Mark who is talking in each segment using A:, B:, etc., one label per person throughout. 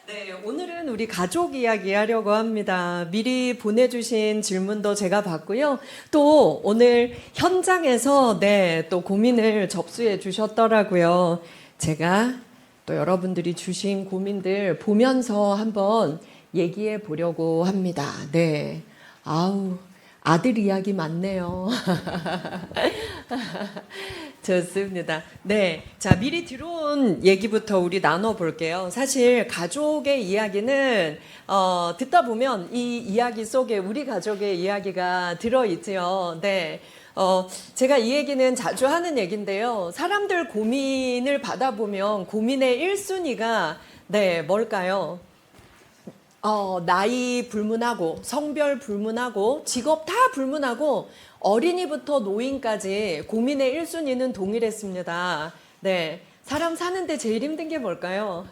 A: 네, 오늘은 우리 가족 이야기 하려고 합니다. 미리 보내주신 질문도 제가 봤고요. 또 오늘 현장에서 또 고민을 접수해 주셨더라고요. 제가 또 여러분들이 주신 고민들 보면서 한번 얘기해 보려고 합니다. 네. 아우, 아들 이야기 많네요. 좋습니다. 네. 자, 미리 들어온 얘기부터 우리 나눠볼게요. 사실 가족의 이야기는, 듣다 보면 이 이야기 속에 우리 가족의 이야기가 들어있죠. 네. 제가 이 얘기는 자주 하는 얘기인데요. 사람들 고민을 받아보면 고민의 1순위가, 뭘까요? 나이 불문하고, 성별 불문하고, 직업 다 불문하고, 어린이부터 노인까지 고민의 1순위는 동일했습니다. 네. 사람 사는데 제일 힘든 게 뭘까요?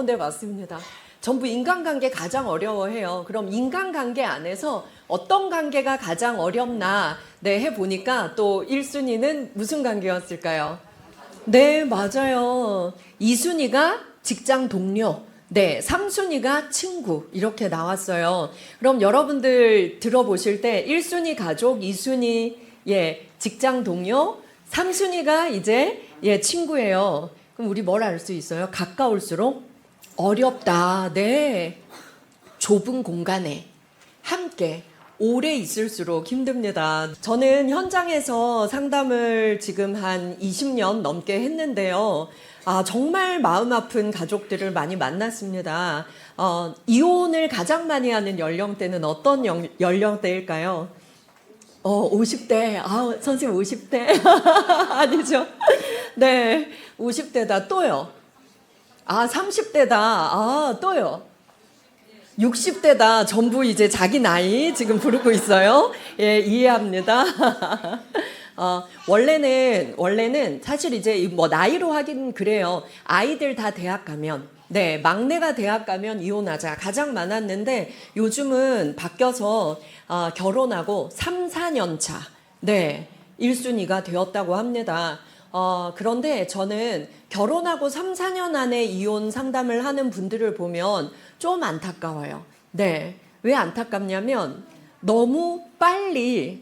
A: 네, 맞습니다. 전부 인간관계 가장 어려워해요. 그럼 인간관계 안에서 어떤 관계가 가장 어렵나, 해보니까 또 1순위는 무슨 관계였을까요? 네, 맞아요. 2순위가 직장 동료. 네, 3순위가 친구 이렇게 나왔어요. 그럼 여러분들 들어보실 때 1순위 가족, 2순위 직장 동료, 3순위가 이제 친구예요. 그럼 우리 뭘 알 수 있어요? 가까울수록 어렵다. 네, 좁은 공간에 함께 오래 있을수록 힘듭니다. 저는 현장에서 상담을 지금 한 20년 넘게 했는데요. 정말 마음 아픈 가족들을 많이 만났습니다. 이혼을 가장 많이 하는 연령대는 어떤 연령대일까요? 50대. 선생님 50대. 아니죠. 네. 50대다. 또요. 30대다. 또요. 60대다. 전부 이제 자기 나이 지금 부르고 있어요. 예, 이해합니다. 원래는 사실 이제 뭐 나이로 하긴 그래요. 아이들 다 대학 가면, 막내가 대학 가면 이혼하자 가장 많았는데 요즘은 바뀌어서 결혼하고 3, 4년 차, 1순위가 되었다고 합니다. 그런데 저는 결혼하고 3, 4년 안에 이혼 상담을 하는 분들을 보면 좀 안타까워요. 왜 안타깝냐면 너무 빨리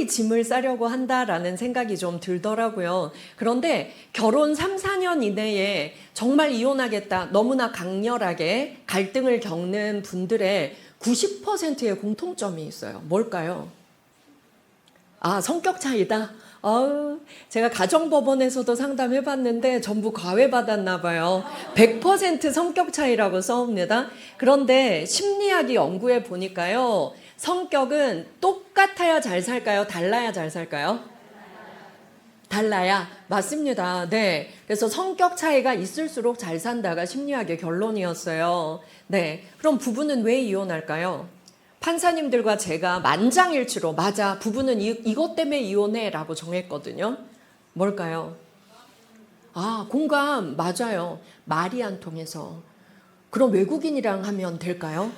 A: 짐을 싸려고 한다라는 생각이 좀 들더라고요. 그런데 결혼 3, 4년 이내에 정말 이혼하겠다, 너무나 강렬하게 갈등을 겪는 분들의 90%의 공통점이 있어요. 뭘까요? 성격 차이다. 제가 가정법원에서도 상담해봤는데 전부 과외받았나 봐요. 100% 성격 차이라고 써옵니다. 그런데 심리학이 연구해 보니까요. 성격은 똑같아야 잘 살까요? 달라야 잘 살까요? 달라야. 맞습니다. 네. 그래서 성격 차이가 있을수록 잘 산다가 심리학의 결론이었어요. 그럼 부부는 왜 이혼할까요? 판사님들과 제가 만장일치로 맞아, 부부는 이것 때문에 이혼해 라고 정했거든요. 뭘까요? 공감. 맞아요. 말이 안 통해서. 그럼 외국인이랑 하면 될까요?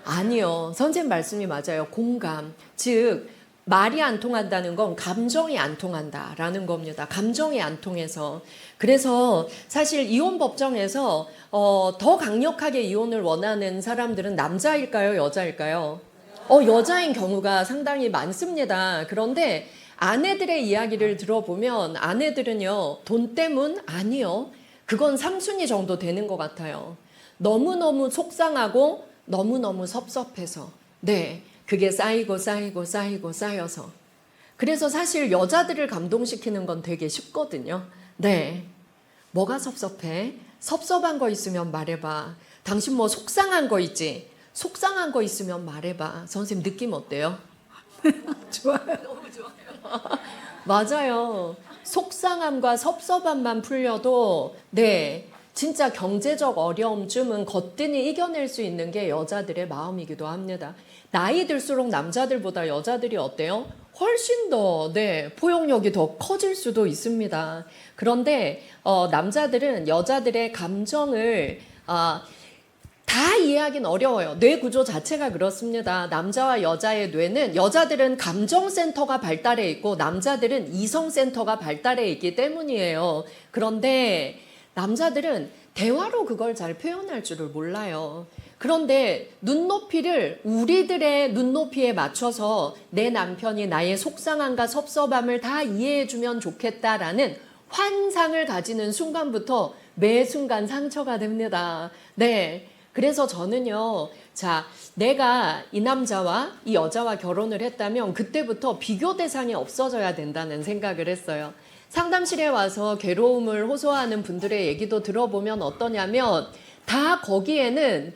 A: 아니요. 선생님 말씀이 맞아요. 공감. 즉 말이 안 통한다는 건 감정이 안 통한다라는 겁니다. 감정이 안 통해서. 그래서 사실 이혼 법정에서 더 강력하게 이혼을 원하는 사람들은 남자일까요? 여자일까요? 여자인 경우가 상당히 많습니다. 그런데 아내들의 이야기를 들어보면 아내들은요, 돈 때문? 아니요. 그건 3순위 정도 되는 것 같아요. 너무너무 속상하고 너무너무 섭섭해서. 그게 쌓여서. 그래서 사실 여자들을 감동시키는 건 되게 쉽거든요. 뭐가 섭섭해? 섭섭한 거 있으면 말해봐. 당신 뭐 속상한 거 있지? 속상한 거 있으면 말해봐. 선생님 느낌 어때요? 좋아요. 너무 좋아요. 맞아요. 속상함과 섭섭함만 풀려도 진짜 경제적 어려움쯤은 거뜬히 이겨낼 수 있는 게 여자들의 마음이기도 합니다. 나이 들수록 남자들보다 여자들이 어때요? 훨씬 더 포용력이 더 커질 수도 있습니다. 그런데 남자들은 여자들의 감정을 다 이해하긴 어려워요. 뇌 구조 자체가 그렇습니다. 남자와 여자의 뇌는, 여자들은 감정센터가 발달해 있고 남자들은 이성센터가 발달해 있기 때문이에요. 그런데 남자들은 대화로 그걸 잘 표현할 줄을 몰라요. 그런데 눈높이를 우리들의 눈높이에 맞춰서 내 남편이 나의 속상함과 섭섭함을 다 이해해주면 좋겠다라는 환상을 가지는 순간부터 매 순간 상처가 됩니다. 네. 그래서 저는요, 자, 내가 이 남자와 이 여자와 결혼을 했다면 그때부터 비교 대상이 없어져야 된다는 생각을 했어요. 상담실에 와서 괴로움을 호소하는 분들의 얘기도 들어보면 어떠냐면 다 거기에는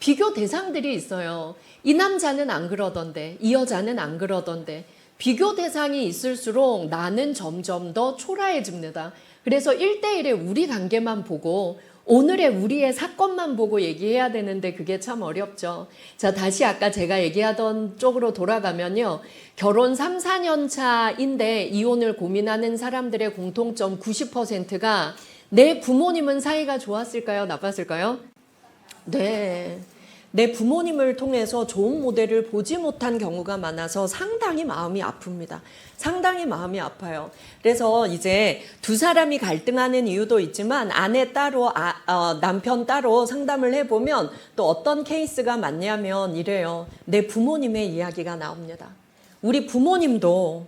A: 비교 대상들이 있어요. 이 남자는 안 그러던데, 이 여자는 안 그러던데. 비교 대상이 있을수록 나는 점점 더 초라해집니다. 그래서 1대1의 우리 관계만 보고 오늘의 우리의 사건만 보고 얘기해야 되는데 그게 참 어렵죠. 자, 다시 아까 제가 얘기하던 쪽으로 돌아가면요. 결혼 3, 4년 차인데 이혼을 고민하는 사람들의 공통점 90%가 내 부모님은 사이가 좋았을까요? 나빴을까요? 네. 내 부모님을 통해서 좋은 모델을 보지 못한 경우가 많아서 상당히 마음이 아픕니다. 상당히 마음이 아파요. 그래서 이제 두 사람이 갈등하는 이유도 있지만 아내 따로 남편 따로 상담을 해보면 또 어떤 케이스가 많냐면 이래요. 내 부모님의 이야기가 나옵니다. 우리 부모님도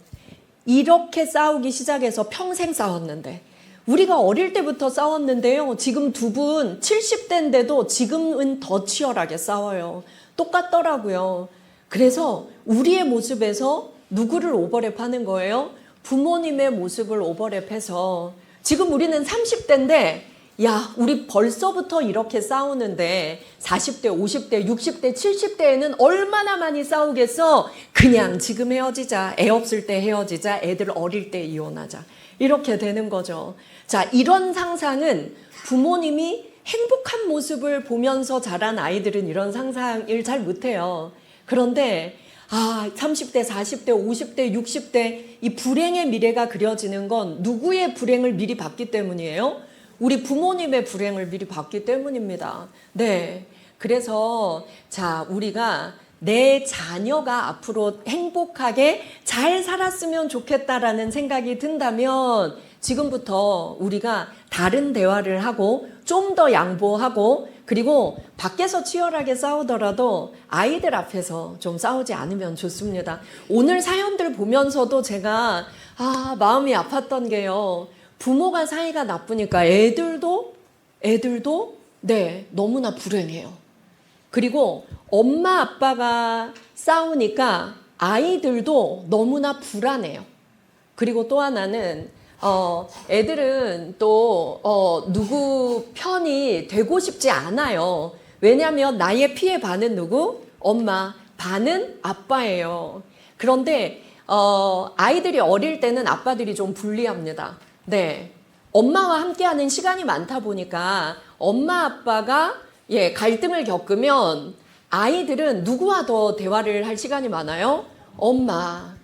A: 이렇게 싸우기 시작해서 평생 싸웠는데 우리가 어릴 때부터 싸웠는데요. 지금 두 분 70대인데도 지금은 더 치열하게 싸워요. 똑같더라고요. 그래서 우리의 모습에서 누구를 오버랩 하는 거예요? 부모님의 모습을 오버랩해서 지금 우리는 30대인데 야, 우리 벌써부터 이렇게 싸우는데 40대, 50대, 60대, 70대에는 얼마나 많이 싸우겠어? 그냥 지금 헤어지자. 애 없을 때 헤어지자. 애들 어릴 때 이혼하자. 이렇게 되는 거죠. 자, 이런 상상은 부모님이 행복한 모습을 보면서 자란 아이들은 이런 상상을 잘 못해요. 그런데 30대, 40대, 50대, 60대 이 불행의 미래가 그려지는 건 누구의 불행을 미리 봤기 때문이에요? 우리 부모님의 불행을 미리 봤기 때문입니다. 네. 그래서 자, 우리가 내 자녀가 앞으로 행복하게 잘 살았으면 좋겠다라는 생각이 든다면 지금부터 우리가 다른 대화를 하고 좀 더 양보하고 그리고 밖에서 치열하게 싸우더라도 아이들 앞에서 좀 싸우지 않으면 좋습니다. 오늘 사연들 보면서도 제가 마음이 아팠던 게요. 부모가 사이가 나쁘니까 애들도 네, 너무나 불행해요. 그리고 엄마 아빠가 싸우니까 아이들도 너무나 불안해요. 그리고 또 하나는 애들은 또 누구 편이 되고 싶지 않아요. 왜냐하면 나의 피해 반은 누구? 엄마, 반은 아빠예요. 그런데 아이들이 어릴 때는 아빠들이 좀 불리합니다. 네, 엄마와 함께하는 시간이 많다 보니까 엄마 아빠가 갈등을 겪으면 아이들은 누구와 더 대화를 할 시간이 많아요? 엄마.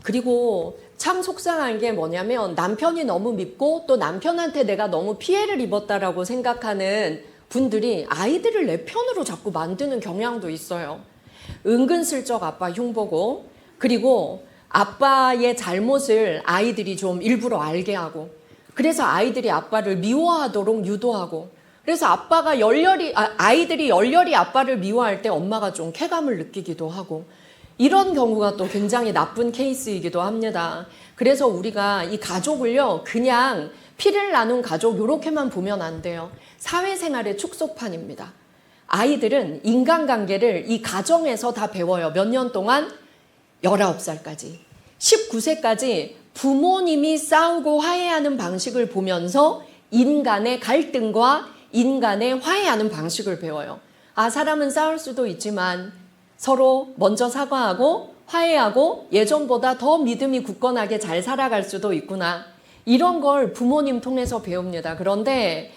A: 그리고 참 속상한 게 뭐냐면 남편이 너무 밉고 또 남편한테 내가 너무 피해를 입었다라고 생각하는 분들이 아이들을 내 편으로 자꾸 만드는 경향도 있어요. 은근슬쩍 아빠 흉보고 그리고 아빠의 잘못을 아이들이 좀 일부러 알게 하고 그래서 아이들이 아빠를 미워하도록 유도하고 그래서 아이들이 열렬히 아빠를 미워할 때 엄마가 좀 쾌감을 느끼기도 하고 이런 경우가 또 굉장히 나쁜 케이스이기도 합니다. 그래서 우리가 이 가족을요, 그냥 피를 나눈 가족 이렇게만 보면 안 돼요. 사회생활의 축소판입니다. 아이들은 인간관계를 이 가정에서 다 배워요. 몇 년 동안? 19살까지. 19세까지 부모님이 싸우고 화해하는 방식을 보면서 인간의 갈등과 인간의 화해하는 방식을 배워요. 사람은 싸울 수도 있지만 서로 먼저 사과하고 화해하고 예전보다 더 믿음이 굳건하게 잘 살아갈 수도 있구나. 이런 걸 부모님 통해서 배웁니다. 그런데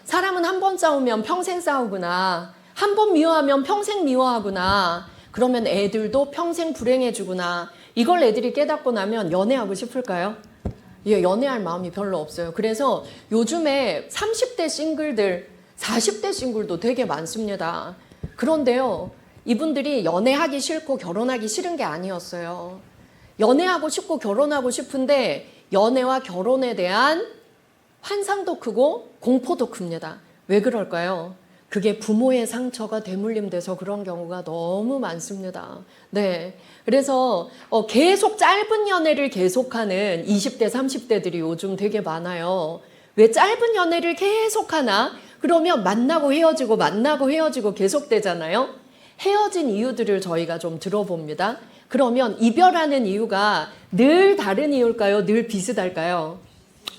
A: 사람은 한 번 싸우면 평생 싸우구나. 한 번 미워하면 평생 미워하구나. 그러면 애들도 평생 불행해지구나. 이걸 애들이 깨닫고 나면 연애하고 싶을까요? 연애할 마음이 별로 없어요. 그래서 요즘에 30대 싱글들, 40대 싱글도 되게 많습니다. 그런데요, 이분들이 연애하기 싫고 결혼하기 싫은 게 아니었어요. 연애하고 싶고 결혼하고 싶은데 연애와 결혼에 대한 환상도 크고 공포도 큽니다. 왜 그럴까요? 그게 부모의 상처가 대물림돼서 그런 경우가 너무 많습니다. 네. 그래서 계속 짧은 연애를 계속하는 20대, 30대들이 요즘 되게 많아요. 왜 짧은 연애를 계속하나? 그러면 만나고 헤어지고 만나고 헤어지고 계속되잖아요. 헤어진 이유들을 저희가 좀 들어봅니다. 그러면 이별하는 이유가 늘 다른 이유일까요? 늘 비슷할까요?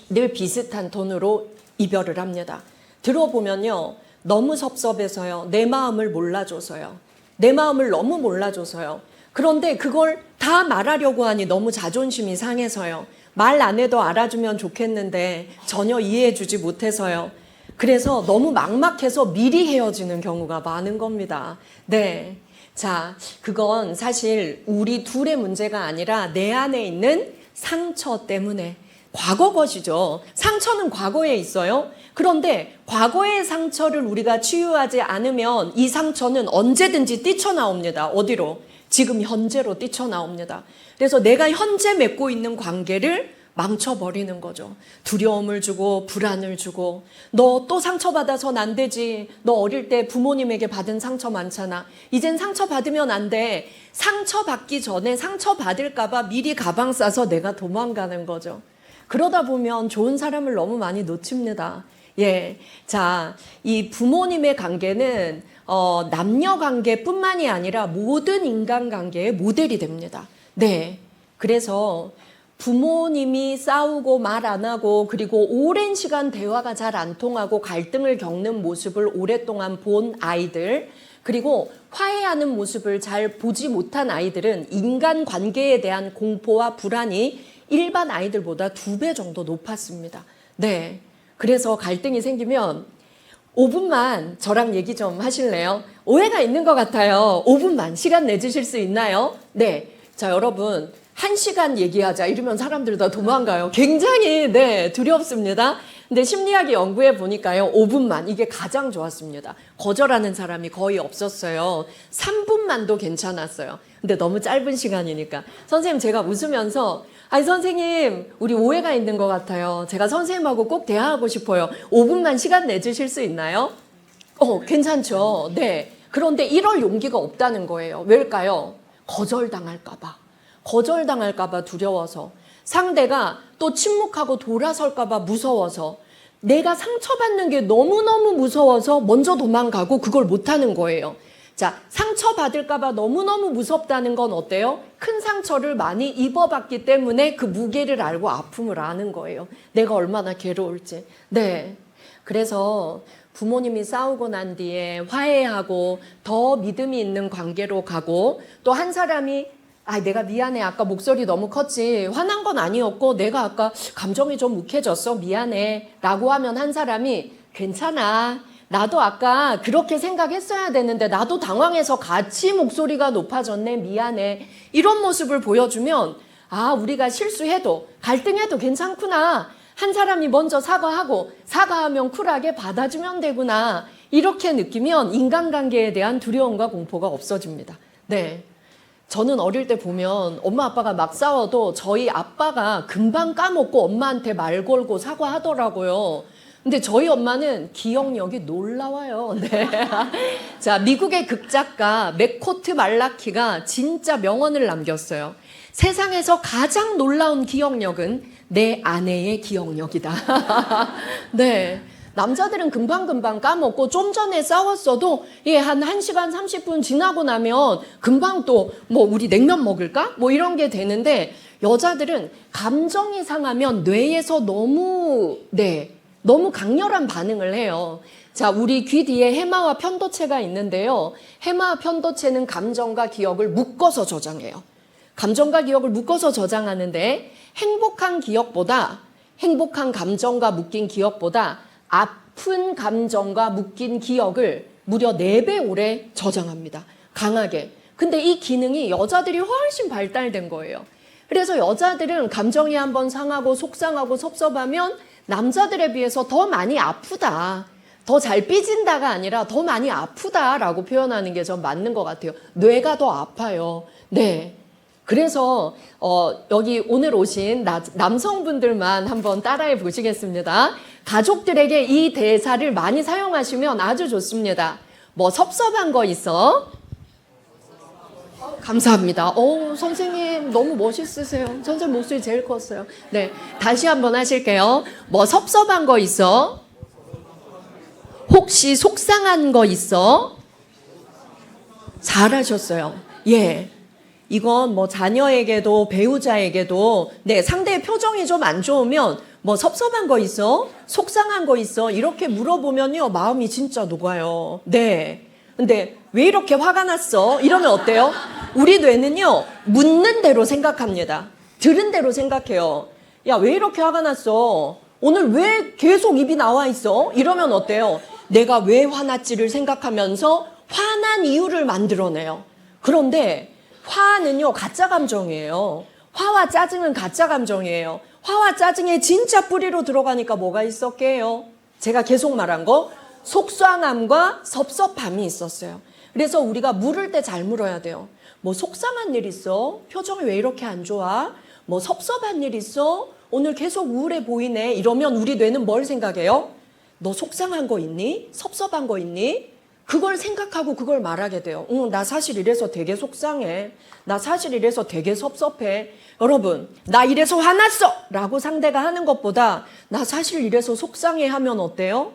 A: 늘 비슷한 톤으로 이별을 합니다. 들어보면요. 너무 섭섭해서요. 내 마음을 몰라줘서요. 내 마음을 너무 몰라줘서요. 그런데 그걸 다 말하려고 하니 너무 자존심이 상해서요. 말 안 해도 알아주면 좋겠는데 전혀 이해해주지 못해서요. 그래서 너무 막막해서 미리 헤어지는 경우가 많은 겁니다. 네. 자, 그건 사실 우리 둘의 문제가 아니라 내 안에 있는 상처 때문에 과거 것이죠. 상처는 과거에 있어요. 그런데 과거의 상처를 우리가 치유하지 않으면 이 상처는 언제든지 뛰쳐나옵니다. 어디로? 지금 현재로 뛰쳐나옵니다. 그래서 내가 현재 맺고 있는 관계를 망쳐버리는 거죠. 두려움을 주고 불안을 주고 너 또 상처받아서는 안 되지. 너 어릴 때 부모님에게 받은 상처 많잖아. 이젠 상처받으면 안 돼. 상처받기 전에 상처받을까 봐 미리 가방 싸서 내가 도망가는 거죠. 그러다 보면 좋은 사람을 너무 많이 놓칩니다. 예. 자, 이 부모님의 관계는 남녀 관계뿐만이 아니라 모든 인간 관계의 모델이 됩니다. 네. 그래서 부모님이 싸우고 말 안 하고 그리고 오랜 시간 대화가 잘 안 통하고 갈등을 겪는 모습을 오랫동안 본 아이들 그리고 화해하는 모습을 잘 보지 못한 아이들은 인간 관계에 대한 공포와 불안이 일반 아이들보다 2배 정도 높았습니다. 네. 그래서 갈등이 생기면 5분만 저랑 얘기 좀 하실래요? 오해가 있는 것 같아요. 5분만 시간 내주실 수 있나요? 네. 자, 여러분 1시간 얘기하자 이러면 사람들 다 도망가요. 굉장히 네 두렵습니다. 근데 심리학이 연구해 보니까요 5분만 이게 가장 좋았습니다. 거절하는 사람이 거의 없었어요. 3분만도 괜찮았어요. 근데 너무 짧은 시간이니까 선생님 제가 웃으면서 아니 선생님 우리 오해가 있는 것 같아요. 제가 선생님하고 꼭 대화하고 싶어요. 5분만 시간 내주실 수 있나요? 괜찮죠. 네. 그런데 이럴 용기가 없다는 거예요. 왜일까요? 거절당할까 봐. 거절당할까 봐 두려워서 상대가 또 침묵하고 돌아설까 봐 무서워서 내가 상처받는 게 너무너무 무서워서 먼저 도망가고 그걸 못하는 거예요. 자, 상처받을까 봐 너무너무 무섭다는 건 어때요? 큰 상처를 많이 입어봤기 때문에 그 무게를 알고 아픔을 아는 거예요. 내가 얼마나 괴로울지. 네. 그래서 부모님이 싸우고 난 뒤에 화해하고 더 믿음이 있는 관계로 가고 또 한 사람이 내가 미안해. 아까 목소리 너무 컸지. 화난 건 아니었고 내가 아까 감정이 좀 욱해졌어. 미안해. 라고 하면 한 사람이 괜찮아. 나도 아까 그렇게 생각했어야 되는데 나도 당황해서 같이 목소리가 높아졌네. 미안해. 이런 모습을 보여주면 우리가 실수해도 갈등해도 괜찮구나. 한 사람이 먼저 사과하고 사과하면 쿨하게 받아주면 되구나. 이렇게 느끼면 인간관계에 대한 두려움과 공포가 없어집니다. 네. 저는 어릴 때 보면 엄마 아빠가 막 싸워도 저희 아빠가 금방 까먹고 엄마한테 말 걸고 사과하더라고요. 근데 저희 엄마는 기억력이 놀라워요. 네. 자, 미국의 극작가 맥코트 말라키가 진짜 명언을 남겼어요. 세상에서 가장 놀라운 기억력은 내 아내의 기억력이다. 네. 남자들은 금방금방 까먹고 좀 전에 싸웠어도 한 1시간 30분 지나고 나면 금방 또 우리 냉면 먹을까? 이런 게 되는데 여자들은 감정이 상하면 뇌에서 너무 강렬한 반응을 해요. 자, 우리 귀 뒤에 해마와 편도체가 있는데요. 해마와 편도체는 감정과 기억을 묶어서 저장해요. 감정과 기억을 묶어서 저장하는데 행복한 감정과 묶인 기억보다 아픈 감정과 묶인 기억을 무려 4배 오래 저장합니다. 강하게. 근데 이 기능이 여자들이 훨씬 발달된 거예요. 그래서 여자들은 감정이 한번 상하고 속상하고 섭섭하면 남자들에 비해서 더 많이 아프다. 더 잘 삐진다가 아니라 더 많이 아프다라고 표현하는 게 좀 맞는 것 같아요. 뇌가 더 아파요. 네. 그래서 여기 오늘 오신 남성분들만 한번 따라해 보시겠습니다. 가족들에게 이 대사를 많이 사용하시면 아주 좋습니다. 뭐 섭섭한 거 있어? 감사합니다. 선생님 너무 멋있으세요. 선생님 목소리 제일 컸어요. 네, 다시 한번 하실게요. 뭐 섭섭한 거 있어? 혹시 속상한 거 있어? 잘하셨어요. 예. 이건 뭐 자녀에게도 배우자에게도 네, 상대의 표정이 좀 안 좋으면 뭐 섭섭한 거 있어? 속상한 거 있어? 이렇게 물어보면요, 마음이 진짜 녹아요. 네. 근데 왜 이렇게 화가 났어? 이러면 어때요? 우리 뇌는요, 묻는 대로 생각합니다. 들은 대로 생각해요. 야, 왜 이렇게 화가 났어? 오늘 왜 계속 입이 나와 있어? 이러면 어때요? 내가 왜 화났지를 생각하면서 화난 이유를 만들어내요. 그런데 화는요, 가짜 감정이에요. 화와 짜증은 가짜 감정이에요. 화와 짜증의 진짜 뿌리로 들어가니까 뭐가 있었게요? 제가 계속 말한 거, 속상함과 섭섭함이 있었어요. 그래서 우리가 물을 때 잘 물어야 돼요. 뭐 속상한 일 있어? 표정이 왜 이렇게 안 좋아? 뭐 섭섭한 일 있어? 오늘 계속 우울해 보이네. 이러면 우리 뇌는 뭘 생각해요? 너 속상한 거 있니? 섭섭한 거 있니? 그걸 생각하고 그걸 말하게 돼요. 나 사실 이래서 되게 속상해. 나 사실 이래서 되게 섭섭해. 여러분, 나 이래서 화났어! 라고 상대가 하는 것보다 나 사실 이래서 속상해 하면 어때요?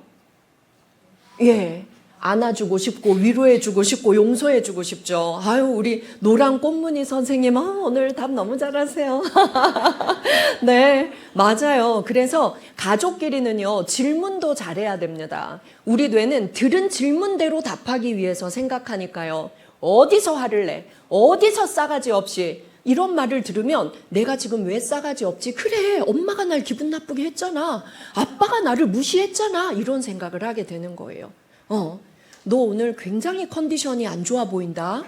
A: 예, 안아주고 싶고 위로해주고 싶고 용서해주고 싶죠. 아유, 우리 노랑 꽃무늬 선생님, 오늘 답 너무 잘하세요. 네, 맞아요. 그래서 가족끼리는요, 질문도 잘해야 됩니다. 우리 뇌는 들은 질문대로 답하기 위해서 생각하니까요. 어디서 화를 내? 어디서 싸가지 없이? 이런 말을 들으면 내가 지금 왜 싸가지 없지? 그래, 엄마가 날 기분 나쁘게 했잖아. 아빠가 나를 무시했잖아. 이런 생각을 하게 되는 거예요. 너 오늘 굉장히 컨디션이 안 좋아 보인다.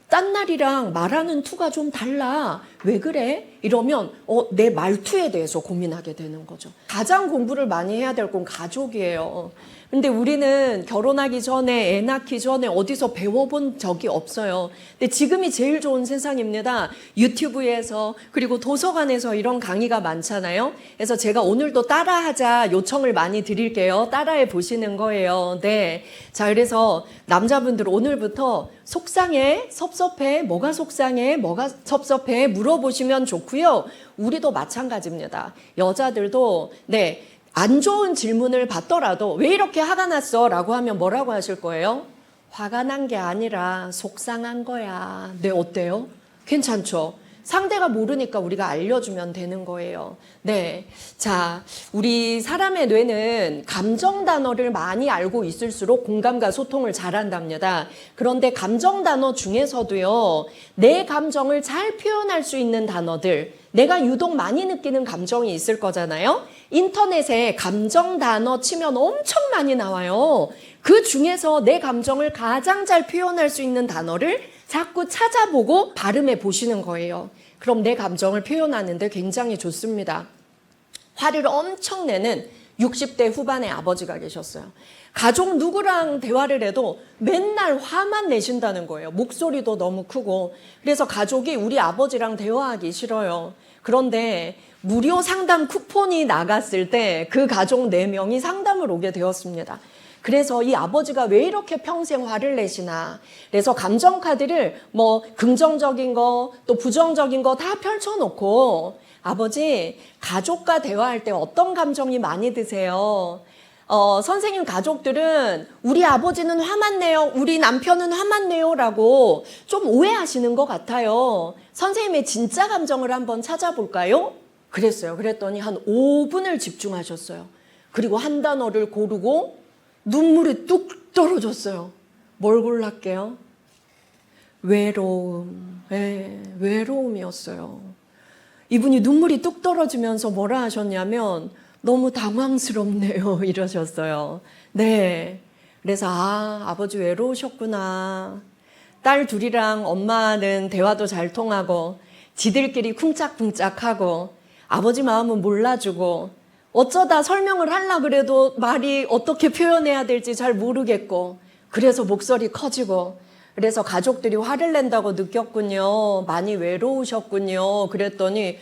A: 딴 날이랑 말하는 투가 좀 달라. 왜 그래? 이러면 내 말투에 대해서 고민하게 되는 거죠. 가장 공부를 많이 해야 될 건 가족이에요. 근데 우리는 결혼하기 전에, 애 낳기 전에 어디서 배워본 적이 없어요. 근데 지금이 제일 좋은 세상입니다. 유튜브에서, 그리고 도서관에서 이런 강의가 많잖아요. 그래서 제가 오늘도 따라하자 요청을 많이 드릴게요. 따라해 보시는 거예요. 네. 자, 그래서 남자분들 오늘부터 속상해? 섭섭해? 뭐가 속상해? 뭐가 섭섭해? 물어보시면 좋고요. 우리도 마찬가지입니다. 여자들도, 네. 안 좋은 질문을 받더라도 왜 이렇게 화가 났어? 라고 하면 뭐라고 하실 거예요? 화가 난 게 아니라 속상한 거야. 네, 어때요? 괜찮죠? 상대가 모르니까 우리가 알려주면 되는 거예요. 네. 자, 우리 사람의 뇌는 감정 단어를 많이 알고 있을수록 공감과 소통을 잘한답니다. 그런데 감정 단어 중에서도요, 내 감정을 잘 표현할 수 있는 단어들, 내가 유독 많이 느끼는 감정이 있을 거잖아요. 인터넷에 감정 단어 치면 엄청 많이 나와요. 그 중에서 내 감정을 가장 잘 표현할 수 있는 단어를 자꾸 찾아보고 발음해 보시는 거예요. 그럼 내 감정을 표현하는데 굉장히 좋습니다. 화를 엄청 내는 60대 후반의 아버지가 계셨어요. 가족 누구랑 대화를 해도 맨날 화만 내신다는 거예요. 목소리도 너무 크고. 그래서 가족이 우리 아버지랑 대화하기 싫어요. 그런데 무료 상담 쿠폰이 나갔을 때 그 가족 4명이 상담을 오게 되었습니다. 그래서 이 아버지가 왜 이렇게 평생 화를 내시나. 그래서 감정카드를 뭐 긍정적인 거 또 부정적인 거 다 펼쳐놓고, 아버지, 가족과 대화할 때 어떤 감정이 많이 드세요? 선생님 가족들은 우리 아버지는 화만 내요, 우리 남편은 화만 내요 라고 좀 오해하시는 것 같아요. 선생님의 진짜 감정을 한번 찾아볼까요? 그랬어요. 그랬더니 한 5분을 집중하셨어요. 그리고 한 단어를 고르고 눈물이 뚝 떨어졌어요. 뭘 골랐게요? 외로움. 네, 외로움이었어요. 이분이 눈물이 뚝 떨어지면서 뭐라 하셨냐면 너무 당황스럽네요 이러셨어요. 네. 그래서 아버지 외로우셨구나. 딸 둘이랑 엄마는 대화도 잘 통하고 지들끼리 쿵짝쿵짝하고 아버지 마음은 몰라주고 어쩌다 설명을 하려고 그래도 말이 어떻게 표현해야 될지 잘 모르겠고, 그래서 목소리 커지고, 그래서 가족들이 화를 낸다고 느꼈군요. 많이 외로우셨군요. 그랬더니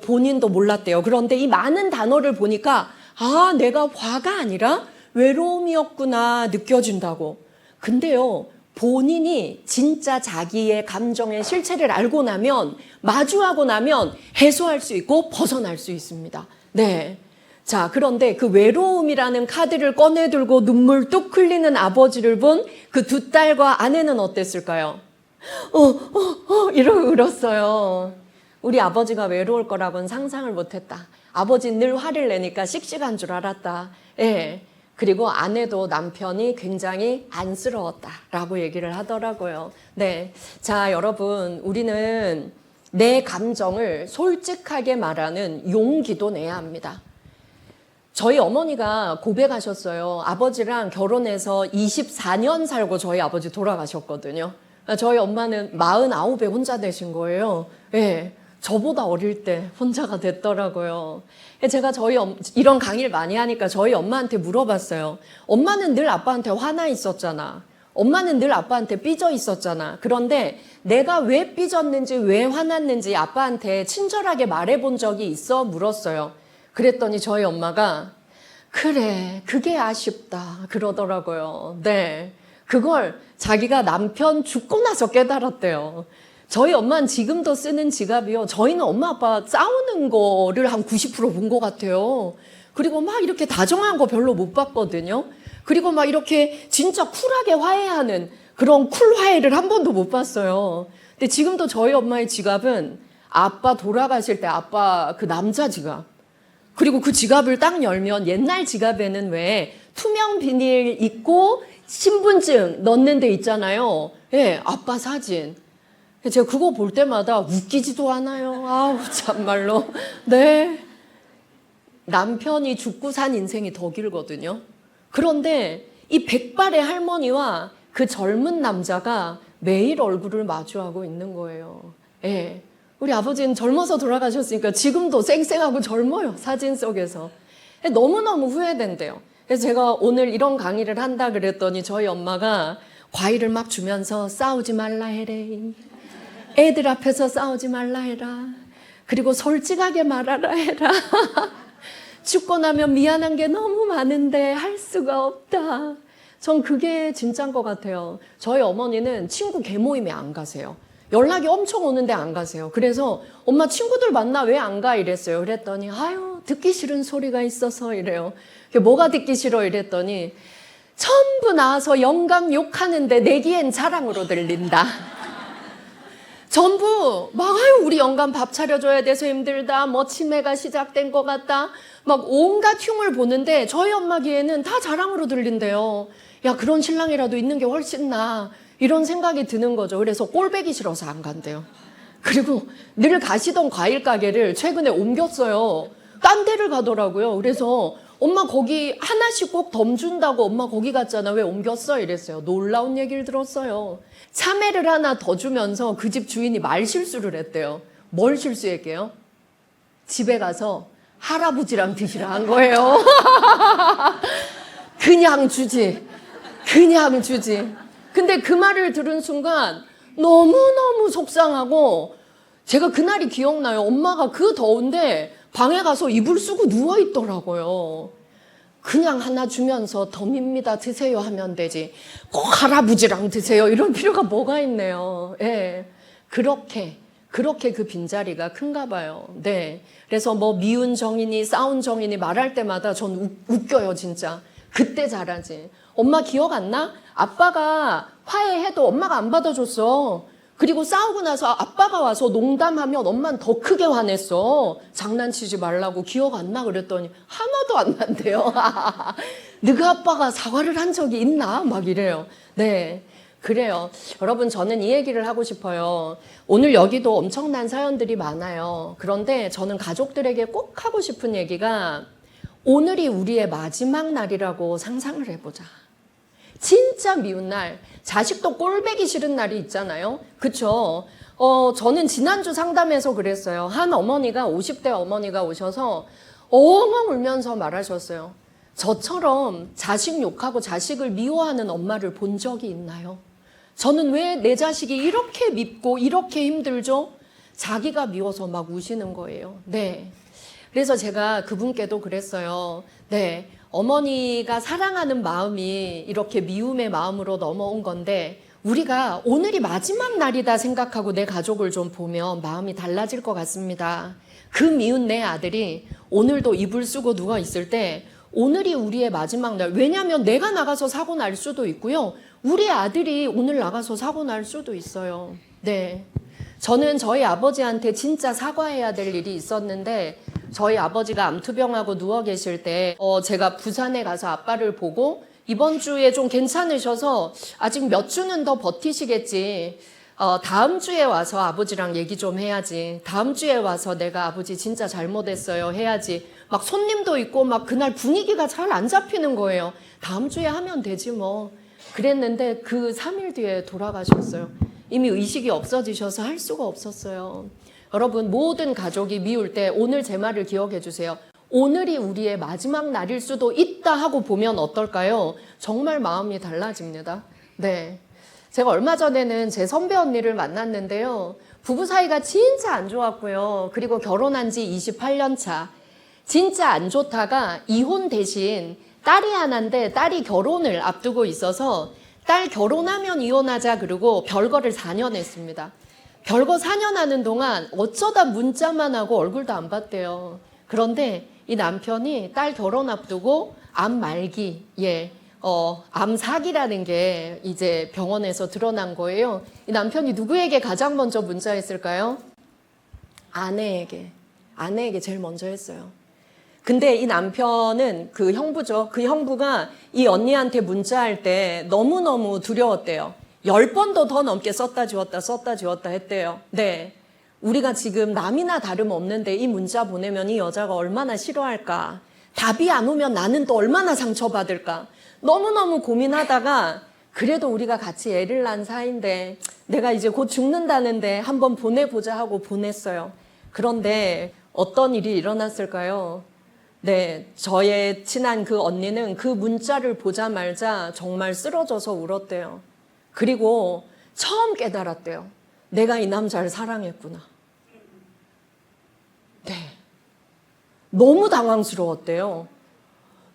A: 본인도 몰랐대요. 그런데 이 많은 단어를 보니까 아, 내가 화가 아니라 외로움이었구나 느껴진다고. 근데요, 본인이 진짜 자기의 감정의 실체를 알고 나면, 마주하고 나면 해소할 수 있고 벗어날 수 있습니다. 네. 자, 그런데 그 외로움이라는 카드를 꺼내들고 눈물 뚝 흘리는 아버지를 본 그 두 딸과 아내는 어땠을까요? 이러고 울었어요. 우리 아버지가 외로울 거라고는 상상을 못했다. 아버지 늘 화를 내니까 씩씩한 줄 알았다. 예. 그리고 아내도 남편이 굉장히 안쓰러웠다라고 얘기를 하더라고요. 네. 자, 여러분, 우리는 내 감정을 솔직하게 말하는 용기도 내야 합니다. 저희 어머니가 고백하셨어요. 아버지랑 결혼해서 24년 살고 저희 아버지 돌아가셨거든요. 저희 엄마는 49에 혼자 되신 거예요. 예. 저보다 어릴 때 혼자가 됐더라고요. 제가 이런 강의를 많이 하니까 저희 엄마한테 물어봤어요. 엄마는 늘 아빠한테 화나 있었잖아. 엄마는 늘 아빠한테 삐져 있었잖아. 그런데 내가 왜 삐졌는지, 왜 화났는지 아빠한테 친절하게 말해본 적이 있어? 물었어요. 그랬더니 저희 엄마가 그래, 그게 아쉽다 그러더라고요. 네, 그걸 자기가 남편 죽고 나서 깨달았대요. 저희 엄마는 지금도 쓰는 지갑이요. 저희는 엄마 아빠 싸우는 거를 한 90% 본 것 같아요. 그리고 막 이렇게 다정한 거 별로 못 봤거든요. 그리고 막 이렇게 진짜 쿨하게 화해하는 그런 쿨 화해를 한 번도 못 봤어요. 근데 지금도 저희 엄마의 지갑은 아빠 돌아가실 때 아빠 그 남자 지갑. 그리고 그 지갑을 딱 열면 옛날 지갑에는 왜 투명 비닐 있고 신분증 넣는 데 있잖아요. 예, 아빠 사진. 제가 그거 볼 때마다 웃기지도 않아요. 아우, 참말로. 네. 남편이 죽고 산 인생이 더 길거든요. 그런데 이 백발의 할머니와 그 젊은 남자가 매일 얼굴을 마주하고 있는 거예요. 예. 우리 아버지는 젊어서 돌아가셨으니까 지금도 쌩쌩하고 젊어요. 사진 속에서. 너무너무 후회된대요. 그래서 제가 오늘 이런 강의를 한다 그랬더니 저희 엄마가 과일을 막 주면서 싸우지 말라 해래. 애들 앞에서 싸우지 말라 해라. 그리고 솔직하게 말하라 해라. 죽고 나면 미안한 게 너무 많은데 할 수가 없다. 전 그게 진짜인 것 같아요. 저희 어머니는 친구 개모임에 안 가세요. 연락이 엄청 오는데 안 가세요. 그래서 엄마 친구들 만나 왜 안 가? 이랬어요. 그랬더니 아유 듣기 싫은 소리가 있어서 이래요. 뭐가 듣기 싫어? 이랬더니 전부 나와서 영감 욕하는데 내기엔 자랑으로 들린다. 전부 막 아유 우리 영감 밥 차려줘야 돼서 힘들다. 뭐 치매가 시작된 것 같다. 막 온갖 흉을 보는데 저희 엄마 귀에는 다 자랑으로 들린대요. 야 그런 신랑이라도 있는 게 훨씬 나아. 이런 생각이 드는 거죠. 그래서 꼴배기 싫어서 안 간대요. 그리고 늘 가시던 과일 가게를 최근에 옮겼어요. 딴 데를 가더라고요. 그래서 엄마 거기 하나씩 꼭 덤 준다고 엄마 거기 갔잖아. 왜 옮겼어? 이랬어요. 놀라운 얘기를 들었어요. 참외를 하나 더 주면서 그 집 주인이 말 실수를 했대요. 뭘 실수했게요? 집에 가서 할아버지랑 드시라 한 거예요. 그냥 주지. 그냥 주지. 근데 그 말을 들은 순간 너무너무 속상하고 제가 그날이 기억나요. 엄마가 그 더운데 방에 가서 이불 쓰고 누워있더라고요. 그냥 하나 주면서 덤입니다 드세요 하면 되지. 꼭 할아버지랑 드세요 이럴 필요가 뭐가 있네요. 예. 그렇게 그 빈자리가 큰가 봐요. 네. 그래서 뭐 미운 정인이 싸운 정인이 말할 때마다 전 웃겨요 진짜. 그때 잘하지. 엄마 기억 안 나? 아빠가 화해해도 엄마가 안 받아줬어. 그리고 싸우고 나서 아빠가 와서 농담하면 엄마는 더 크게 화냈어. 장난치지 말라고. 기억 안 나? 그랬더니 하나도 안 난대요. 너가 아빠가 사과를 한 적이 있나? 막 이래요. 네, 그래요. 여러분 저는 이 얘기를 하고 싶어요. 오늘 여기도 엄청난 사연들이 많아요. 그런데 저는 가족들에게 꼭 하고 싶은 얘기가 오늘이 우리의 마지막 날이라고 상상을 해보자. 진짜 미운 날, 자식도 꼴배기 싫은 날이 있잖아요. 그쵸? 저는 지난주 상담에서 그랬어요. 한 어머니가 50대 어머니가 오셔서 엉엉 울면서 말하셨어요. 저처럼 자식 욕하고 자식을 미워하는 엄마를 본 적이 있나요? 저는 왜 내 자식이 이렇게 밉고 이렇게 힘들죠? 자기가 미워서 막 우시는 거예요. 네. 그래서 제가 그분께도 그랬어요. 네, 어머니가 사랑하는 마음이 이렇게 미움의 마음으로 넘어온 건데 우리가 오늘이 마지막 날이다 생각하고 내 가족을 좀 보면 마음이 달라질 것 같습니다. 그 미운 내 아들이 오늘도 이불 쓰고 누워 있을 때 오늘이 우리의 마지막 날. 왜냐하면 내가 나가서 사고 날 수도 있고요. 우리 아들이 오늘 나가서 사고 날 수도 있어요. 네. 저는 저희 아버지한테 진짜 사과해야 될 일이 있었는데 저희 아버지가 암투병하고 누워 계실 때 제가 부산에 가서 아빠를 보고 이번 주에 좀 괜찮으셔서 아직 몇 주는 더 버티시겠지. 다음 주에 와서 아버지랑 얘기 좀 해야지. 다음 주에 와서 내가 아버지 진짜 잘못했어요 해야지. 막 손님도 있고 막 그날 분위기가 잘 안 잡히는 거예요. 다음 주에 하면 되지 뭐. 그랬는데 그 3일 뒤에 돌아가셨어요. 이미 의식이 없어지셔서 할 수가 없었어요. 여러분, 모든 가족이 미울 때 오늘 제 말을 기억해 주세요. 오늘이 우리의 마지막 날일 수도 있다 하고 보면 어떨까요? 정말 마음이 달라집니다. 네. 제가 얼마 전에는 제 선배 언니를 만났는데요. 부부 사이가 진짜 안 좋았고요. 그리고 결혼한 지 28년 차. 진짜 안 좋다가 이혼 대신 딸이 하나인데 딸이 결혼을 앞두고 있어서 딸 결혼하면 이혼하자 그러고 별거를 4년 했습니다. 별거 4년 하는 동안 어쩌다 문자만 하고 얼굴도 안 봤대요. 그런데 이 남편이 딸 결혼 앞두고 암 말기, 암 사기라는 게 이제 병원에서 드러난 거예요. 이 남편이 누구에게 가장 먼저 문자했을까요? 아내에게 제일 먼저 했어요. 근데 이 남편은 그 형부죠. 그 형부가 이 언니한테 문자할 때 너무너무 두려웠대요. 10번도 더 넘게 썼다 지웠다 했대요. 네. 우리가 지금 남이나 다름없는데 이 문자 보내면 이 여자가 얼마나 싫어할까. 답이 안 오면 나는 또 얼마나 상처받을까. 너무너무 고민하다가 그래도 우리가 같이 애를 낳은 사이인데 내가 이제 곧 죽는다는데 한번 보내보자 하고 보냈어요. 그런데 어떤 일이 일어났을까요? 네, 저의 친한 그 언니는 그 문자를 보자마자 정말 쓰러져서 울었대요. 그리고 처음 깨달았대요. 내가 이 남자를 사랑했구나. 네. 너무 당황스러웠대요.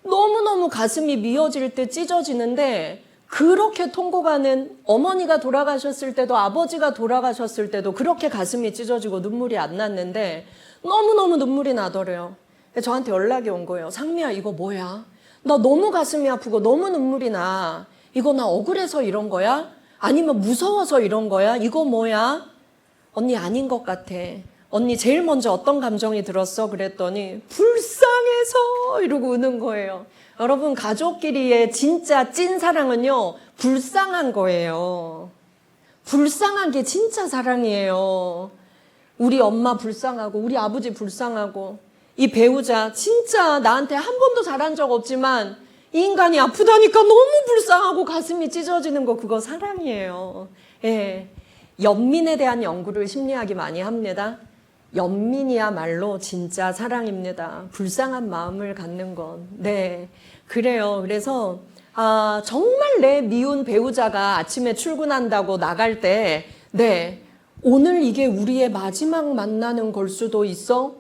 A: 너무너무 가슴이 미어질 때 찢어지는데 그렇게 통곡하는 어머니가 돌아가셨을 때도 아버지가 돌아가셨을 때도 그렇게 가슴이 찢어지고 눈물이 안 났는데 너무너무 눈물이 나더래요. 저한테 연락이 온 거예요. 상미야, 이거 뭐야? 나 너무 가슴이 아프고 너무 눈물이 나. 이거 나 억울해서 이런 거야? 아니면 무서워서 이런 거야? 이거 뭐야? 언니 아닌 것 같아. 언니 제일 먼저 어떤 감정이 들었어? 그랬더니 불쌍해서 이러고 우는 거예요. 여러분, 가족끼리의 진짜 찐 사랑은요, 불쌍한 거예요. 불쌍한 게 진짜 사랑이에요. 우리 엄마 불쌍하고 우리 아버지 불쌍하고 이 배우자 진짜 나한테 한 번도 잘한 적 없지만 이 인간이 아프다니까 너무 불쌍하고 가슴이 찢어지는 거, 그거 사랑이에요. 예. 연민에 대한 연구를 심리학이 많이 합니다. 연민이야말로 진짜 사랑입니다. 불쌍한 마음을 갖는 건. 네. 그래요. 그래서 정말 내 미운 배우자가 아침에 출근한다고 나갈 때, 네. 오늘 이게 우리의 마지막 만나는 걸 수도 있어?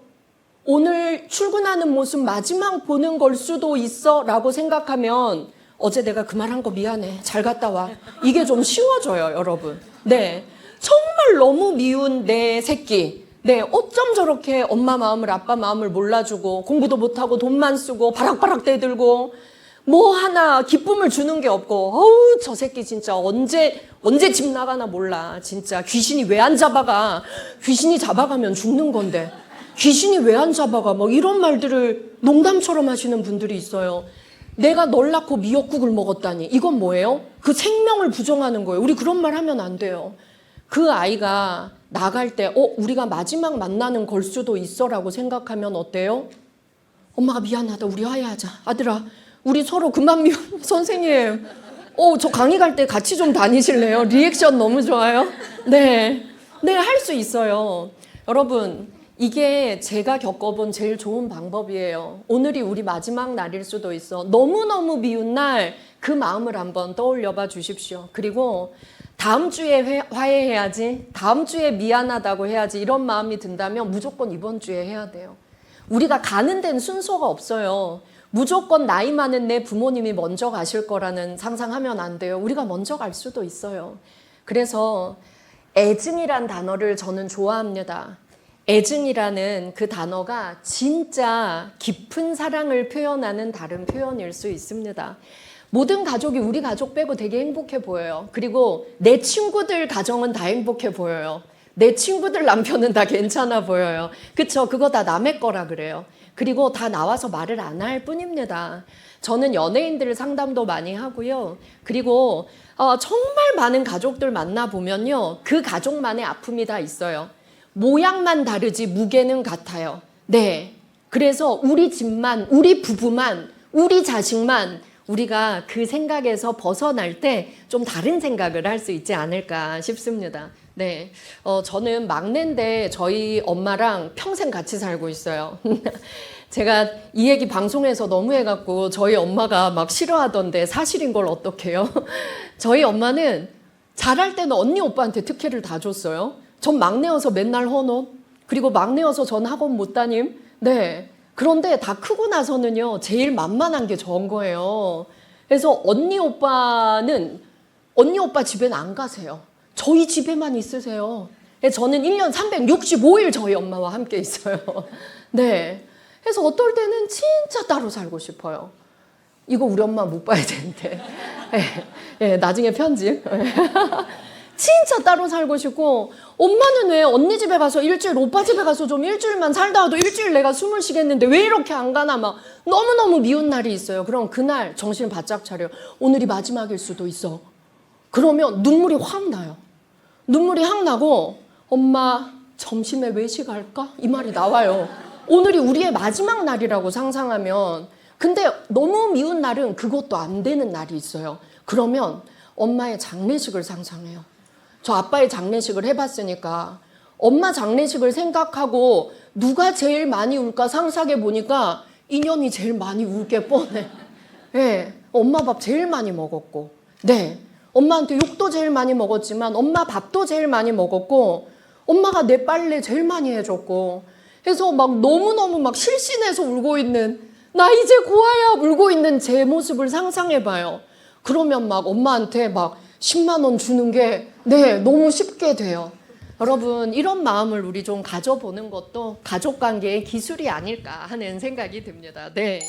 A: 오늘 출근하는 모습 마지막 보는 걸 수도 있어? 라고 생각하면 어제 내가 그 말한 거 미안해. 잘 갔다 와. 이게 좀 쉬워져요, 여러분. 네. 정말 너무 미운 내 새끼. 네. 어쩜 저렇게 엄마 마음을, 아빠 마음을 몰라주고 공부도 못하고 돈만 쓰고 바락바락 대들고 뭐 하나 기쁨을 주는 게 없고, 어우, 저 새끼 진짜 언제 집 나가나 몰라. 진짜 귀신이 왜 안 잡아가? 귀신이 잡아가면 죽는 건데. 귀신이 왜 안 잡아가? 뭐 이런 말들을 농담처럼 하시는 분들이 있어요. 내가 널 낳고 미역국을 먹었다니. 이건 뭐예요? 그 생명을 부정하는 거예요. 우리 그런 말 하면 안 돼요. 그 아이가 나갈 때 우리가 마지막 만나는 걸 수도 있어라고 생각하면 어때요? 엄마가 미안하다. 우리 화해하자. 아들아, 우리 서로 그만 미워. 선생님, 저 강의 갈 때 같이 좀 다니실래요? 리액션 너무 좋아요. 네, 할 수 있어요. 여러분, 이게 제가 겪어본 제일 좋은 방법이에요. 오늘이 우리 마지막 날일 수도 있어. 너무너무 미운 날 그 마음을 한번 떠올려 봐 주십시오. 그리고 다음 주에 화해해야지, 다음 주에 미안하다고 해야지, 이런 마음이 든다면 무조건 이번 주에 해야 돼요. 우리가 가는 데는 순서가 없어요. 무조건 나이 많은 내 부모님이 먼저 가실 거라는 상상하면 안 돼요. 우리가 먼저 갈 수도 있어요. 그래서 애증이란 단어를 저는 좋아합니다. 애증이라는 그 단어가 진짜 깊은 사랑을 표현하는 다른 표현일 수 있습니다. 모든 가족이 우리 가족 빼고 되게 행복해 보여요. 그리고 내 친구들 가정은 다 행복해 보여요. 내 친구들 남편은 다 괜찮아 보여요. 그쵸? 그거 다 남의 거라 그래요. 그리고 다 나와서 말을 안 할 뿐입니다. 저는 연예인들 상담도 많이 하고요. 그리고 정말 많은 가족들 만나보면요. 그 가족만의 아픔이 다 있어요. 모양만 다르지 무게는 같아요. 네. 그래서 우리 집만, 우리 부부만, 우리 자식만 우리가 그 생각에서 벗어날 때 좀 다른 생각을 할 수 있지 않을까 싶습니다. 네. 저는 막내인데 저희 엄마랑 평생 같이 살고 있어요. 제가 이 얘기 방송에서 너무 해갖고 저희 엄마가 막 싫어하던데 사실인 걸 어떡해요? 저희 엄마는 잘할 때는 언니 오빠한테 특혜를 다 줬어요. 전 막내여서 맨날 헌옷, 그리고 막내여서 전 학원 못 다님. 네. 그런데 다 크고 나서는요, 제일 만만한 게 저인 거예요. 그래서 언니 오빠는 언니 오빠 집엔 안 가세요. 저희 집에만 있으세요. 저는 1년 365일 저희 엄마와 함께 있어요. 네. 그래서 어떨 때는 진짜 따로 살고 싶어요. 이거 우리 엄마 못 봐야 되는데. 네, 나중에 편집. 진짜 따로 살고 싶고, 엄마는 왜 언니 집에 가서 일주일, 오빠 집에 가서 좀 일주일만 살다 와도 일주일 내가 숨을 쉬겠는데 왜 이렇게 안 가나 막 너무너무 미운 날이 있어요. 그럼 그날 정신을 바짝 차려. 오늘이 마지막일 수도 있어. 그러면 눈물이 확 나요. 눈물이 확 나고, 엄마 점심에 외식할까? 이 말이 나와요. 오늘이 우리의 마지막 날이라고 상상하면. 근데 너무 미운 날은 그것도 안 되는 날이 있어요. 그러면 엄마의 장례식을 상상해요. 저 아빠의 장례식을 해봤으니까 엄마 장례식을 생각하고 누가 제일 많이 울까 상상해 보니까 인연이 제일 많이 울게 뻔해. 네, 엄마 밥 제일 많이 먹었고, 네, 엄마한테 욕도 제일 많이 먹었지만 엄마 밥도 제일 많이 먹었고, 엄마가 내 빨래 제일 많이 해줬고, 해서 막 너무너무 막 실신해서 울고 있는, 나 이제 고아야 울고 있는 제 모습을 상상해봐요. 그러면 막 엄마한테 막 10만 원 주는 게 네, 너무 쉽게 돼요. 여러분, 이런 마음을 우리 좀 가져보는 것도 가족관계의 기술이 아닐까 하는 생각이 듭니다. 네.